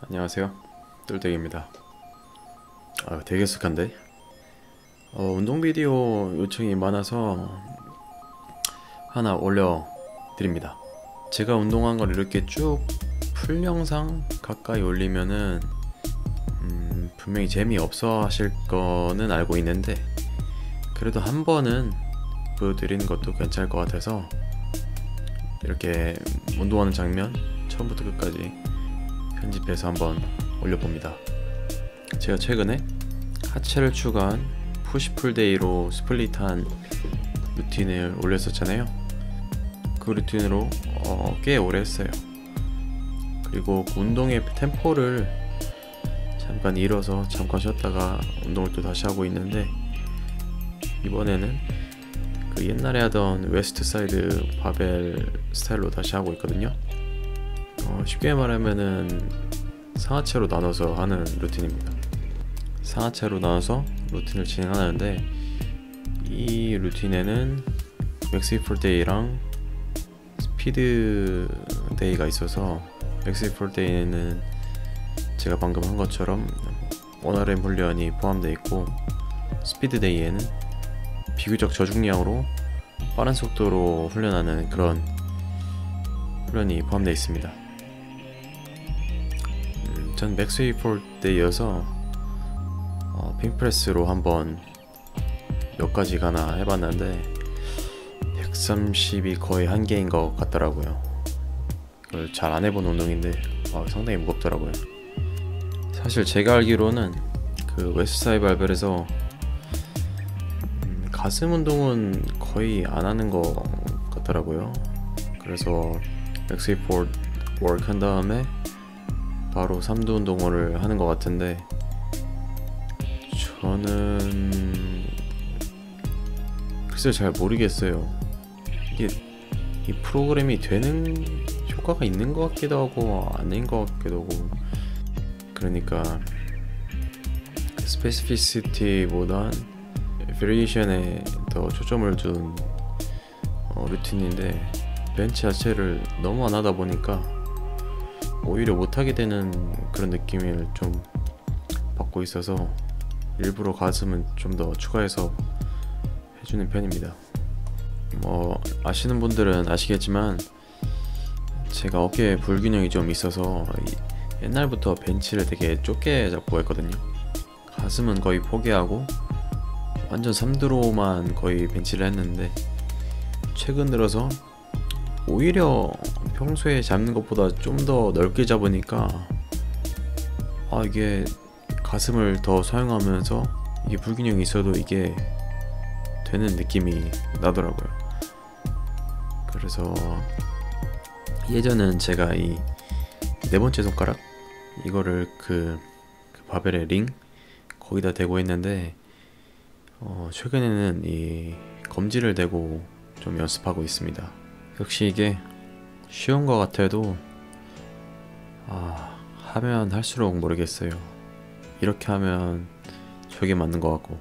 안녕하세요, 똘땡입니다. 되게 익숙한데? 운동 비디오 요청이 많아서 하나 올려드립니다. 제가 운동한 걸 이렇게 쭉 풀 영상 가까이 올리면은 분명히 재미없어 하실 거는 알고 있는데, 그래도 한 번은 보여드리는 것도 괜찮을 것 같아서 이렇게 운동하는 장면 처음부터 끝까지 편집해서 한번 올려봅니다. 제가 최근에 하체를 추가한 푸시풀데이로 스플릿한 루틴을 올렸었잖아요. 그 루틴으로 꽤 오래 했어요. 그리고 그 운동의 템포를 잠깐 잃어서 잠깐 쉬었다가 운동을 또 다시 하고 있는데, 이번에는 그 옛날에 하던 웨스트 사이드 바벨 스타일로 다시 하고 있거든요. 쉽게 말하면은 상하체로 나눠서 하는 루틴입니다. 상하체로 나눠서 루틴을 진행하는데, 이 루틴에는 맥스 이폴 데이랑 스피드 데이가 있어서, 맥스 이폴 데이는 제가 방금 한 것처럼 원RM 훈련이 포함되어 있고, 스피드 데이에는 비교적 저중량으로 빠른 속도로 훈련하는 그런 훈련이 포함되어 있습니다. 전 맥스 이폴 데이여서 핑프레스로 한번 몇 가지 가나 해봤는데 130이 거의 한계인 것 같더라고요. 그걸 잘 안 해본 운동인데 상당히 무겁더라고요. 사실 제가 알기로는 그 웨스트사이드 발벨에서 가슴 운동은 거의 안 하는 것 같더라고요. 그래서 맥스 이폴 워크 한 다음에 바로 3두 운동을 하는 것 같은데, 저는 글쎄 잘 모르겠어요. 이게 이 프로그램이 되는 효과가 있는 것 같기도 하고 아닌 것 같기도 하고, 그러니까 스페시피시티보단 베리에이션에 더 초점을 둔 루틴인데, 벤치 자체를 너무 안 하다 보니까 오히려 못하게 되는 그런 느낌을 좀 받고 있어서 일부러 가슴은 좀 더 추가해서 해주는 편입니다. 아시는 분들은 아시겠지만 제가 어깨에 불균형이 좀 있어서 옛날부터 벤치를 되게 좁게 잡고 했거든요. 가슴은 거의 포기하고 완전 3두로만 거의 벤치를 했는데, 최근 들어서 오히려 평소에 잡는 것보다 좀 더 넓게 잡으니까 이게 가슴을 더 사용하면서 이게 불균형이 있어도 이게 되는 느낌이 나더라고요. 그래서 예전엔 제가 이 네 번째 손가락 이거를 그 바벨의 링 거기다 대고 했는데, 최근에는 이 검지를 대고 좀 연습하고 있습니다. 역시 이게 쉬운 것 같아도 하면 할수록 모르겠어요. 이렇게 하면 저게 맞는 것 같고,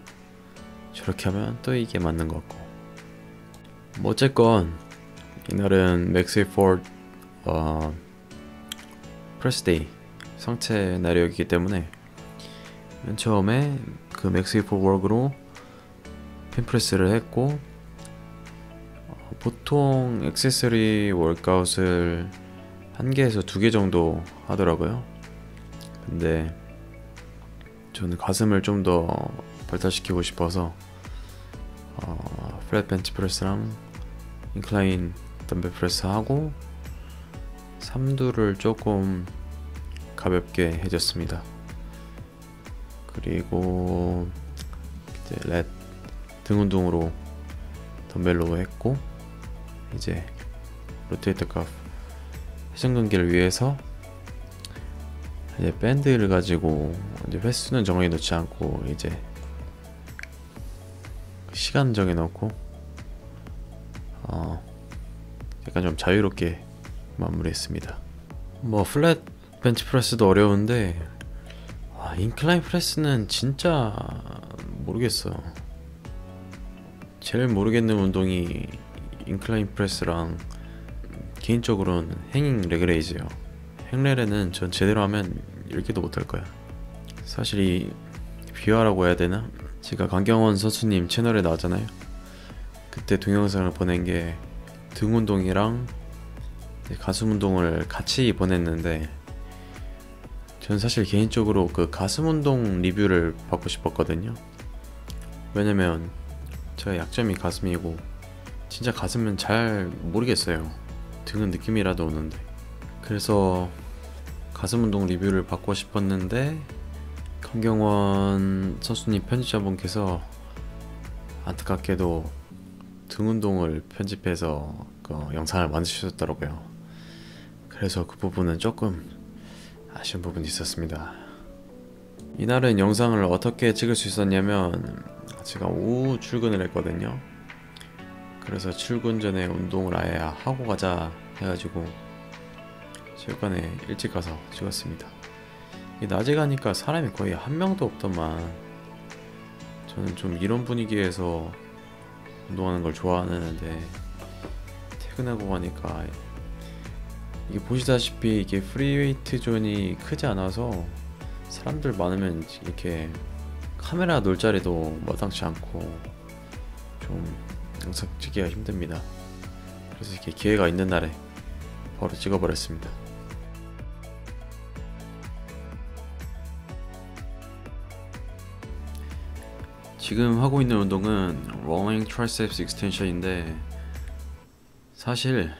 저렇게 하면 또 이게 맞는 것 같고. 어쨌건 이날은 맥스 이폴 프레스 데이, 상체 날이었기 때문에 맨 처음에 그 맥스 이폴 워크로 핀프레스를 했고, 보통 액세서리 월크아웃을 1개에서 2개 정도 하더라고요. 근데 저는 가슴을 좀 더 발달시키고 싶어서 플랫 벤치 프레스랑 인클라인 덤벨 프레스 하고 3두를 조금 가볍게 해줬습니다. 그리고 이제 렛 등 운동으로 덤벨로 했고, 이제 로테이터 컵 회전근개를 위해서 이제 밴드를 가지고 이제 횟수는 정해 놓지 않고 이제 시간 정해 놓고 약간 좀 자유롭게 마무리했습니다. 플랫 벤치 프레스도 어려운데 인클라인 프레스는 진짜 모르겠어. 제일 모르겠는 운동이 인클라인 프레스랑 개인적으로는 행잉 레그레이즈요. 행레레는 전 제대로 하면 읽기도 못할 거야. 사실 이 비화라고 해야 되나? 제가 강경원 선수님 채널에 나왔잖아요. 그때 동영상을 보낸 게 등 운동이랑 가슴 운동을 같이 보냈는데, 전 사실 개인적으로 그 가슴 운동 리뷰를 받고 싶었거든요. 왜냐면 제가 약점이 가슴이고 진짜 가슴은 잘 모르겠어요. 등은 느낌이라도 오는데. 그래서 가슴 운동 리뷰를 받고 싶었는데 강경원 선수님 편집자분께서 안타깝게도 등 운동을 편집해서 그 영상을 만드셨더라고요. 그래서 그 부분은 조금 아쉬운 부분이 있었습니다. 이날은 영상을 어떻게 찍을 수 있었냐면, 제가 오후 출근을 했거든요. 그래서 출근 전에 운동을 아예 하고 가자 해가지고 체육관에 일찍 가서 찍었습니다. 낮에 가니까 사람이 거의 한 명도 없더만. 저는 좀 이런 분위기에서 운동하는 걸 좋아하는데, 퇴근하고 가니까 이게 보시다시피 이게 프리웨이트 존이 크지 않아서 사람들 많으면 이렇게 카메라 놓을 자리도 마땅치 않고 좀 영상 찍기가 힘듭니다. 그래서 이렇게 기회가 있는 날에 바로 찍어버렸습니다. 지금 하고 있는 운동은 Rolling Triceps Extension인데, 사실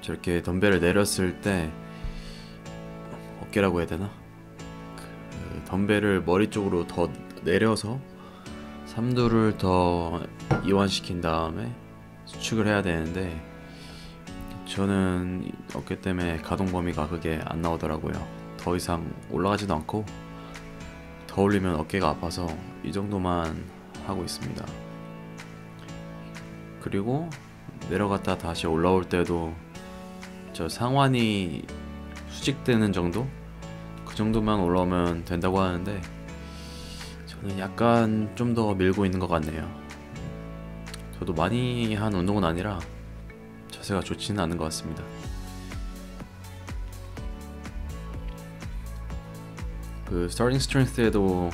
저렇게 덤벨을 내렸을 때 어깨라고 해야 되나? 그 덤벨을 머리 쪽으로 더 내려서 삼두를 더 이완시킨 다음에 수축을 해야 되는데, 저는 어깨 때문에 가동 범위가 그게 안 나오더라고요. 더 이상 올라가지도 않고 더 올리면 어깨가 아파서 이 정도만 하고 있습니다. 그리고 내려갔다 다시 올라올 때도 저 상완이 수직되는 정도? 그 정도만 올라오면 된다고 하는데, 저는 약간 좀 더 밀고 있는 것 같네요. 저도 많이 한 운동은 아니라 자세가 좋지는 않은 것 같습니다. 그 스타팅 스트렝스에도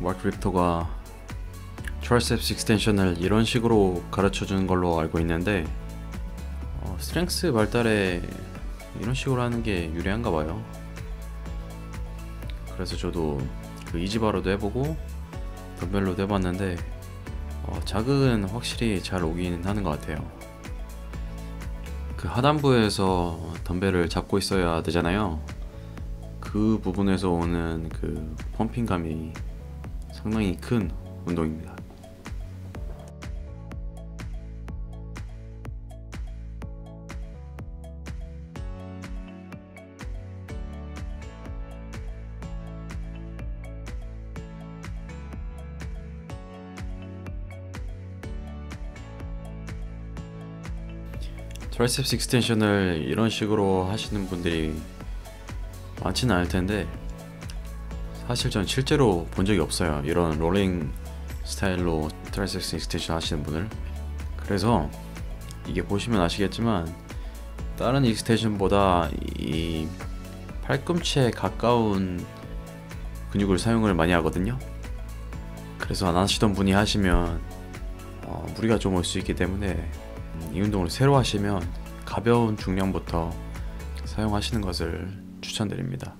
마크 립터가 트라이셉스 익스텐션을 이런 식으로 가르쳐주는 걸로 알고 있는데, 스트렝스 발달에 이런 식으로 하는 게 유리한가 봐요. 그래서 저도 그 이지바로도 해보고 덤벨로도 해봤는데 자극은 확실히 잘 오긴 하는 것 같아요. 그 하단부에서 덤벨을 잡고 있어야 되잖아요. 그 부분에서 오는 그 펌핑감이 상당히 큰 운동입니다. 트라이셉스 익스텐션을 이런 식으로 하시는 분들이 많지는 않을 텐데, 사실 전 실제로 본 적이 없어요. 이런 롤링 스타일로 트라이셉스 익스텐션 하시는 분을. 그래서 이게 보시면 아시겠지만 다른 익스텐션보다 이 팔꿈치에 가까운 근육을 사용을 많이 하거든요. 그래서 안 하시던 분이 하시면 무리가 좀 올 수 있기 때문에 이 운동을 새로 하시면 가벼운 중량부터 사용하시는 것을 추천드립니다.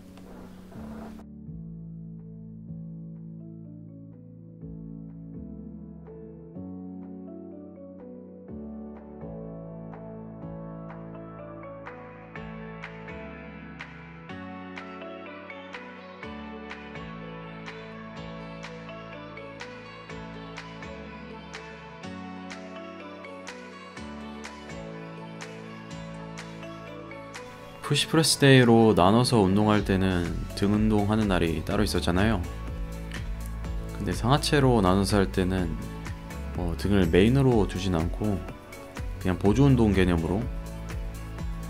푸시프레스 데이로 나눠서 운동할 때는 등 운동하는 날이 따로 있었잖아요. 근데 상하체로 나눠서 할 때는 등을 메인으로 두진 않고 그냥 보조 운동 개념으로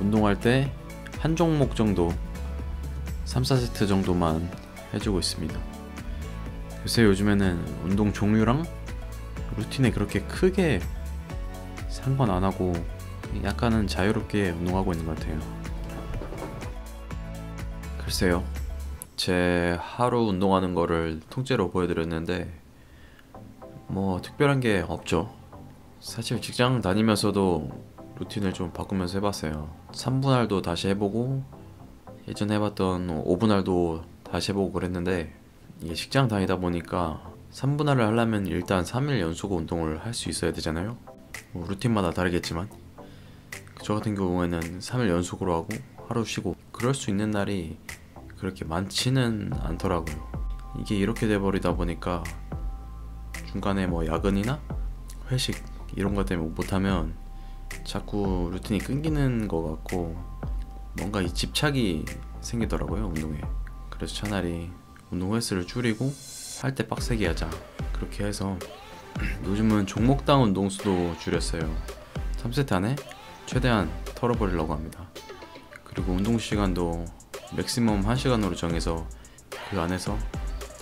운동할 때 한 종목 정도 3-4세트 정도만 해주고 있습니다. 요새 요즘에는 운동 종류랑 루틴에 그렇게 크게 상관 안 하고 약간은 자유롭게 운동하고 있는 것 같아요. 글쎄요. 제 하루 운동하는 거를 통째로 보여드렸는데 뭐 특별한 게 없죠. 사실 직장 다니면서도 루틴을 좀 바꾸면서 해봤어요. 3분할도 다시 해보고 예전에 해봤던 5분할도 다시 해보고 그랬는데 이게 직장 다니다 보니까 3분할을 하려면 일단 3일 연속 운동을 할 수 있어야 되잖아요. 뭐 루틴마다 다르겠지만 저 같은 경우에는 3일 연속으로 하고 하루 쉬고 그럴 수 있는 날이 그렇게 많지는 않더라고요. 이게 이렇게 돼버리다 보니까 중간에 뭐 야근이나 회식 이런 것 때문에 못하면 자꾸 루틴이 끊기는 것 같고 뭔가 이 집착이 생기더라고요, 운동에. 그래서 차라리 운동 횟수를 줄이고 할 때 빡세게 하자 그렇게 해서 요즘은 종목당 운동수도 줄였어요. 3세트 안에 최대한 털어버리려고 합니다. 그리고 운동 시간도 맥시멈 1시간으로 정해서 그 안에서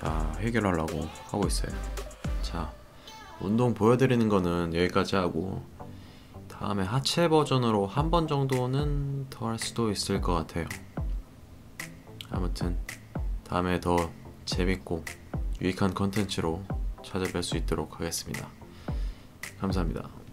다 해결하려고 하고 있어요. 자, 운동 보여드리는 거는 여기까지 하고 다음에 하체 버전으로 한 번 정도는 더 할 수도 있을 것 같아요. 아무튼 다음에 더 재밌고 유익한 컨텐츠로 찾아뵐 수 있도록 하겠습니다. 감사합니다.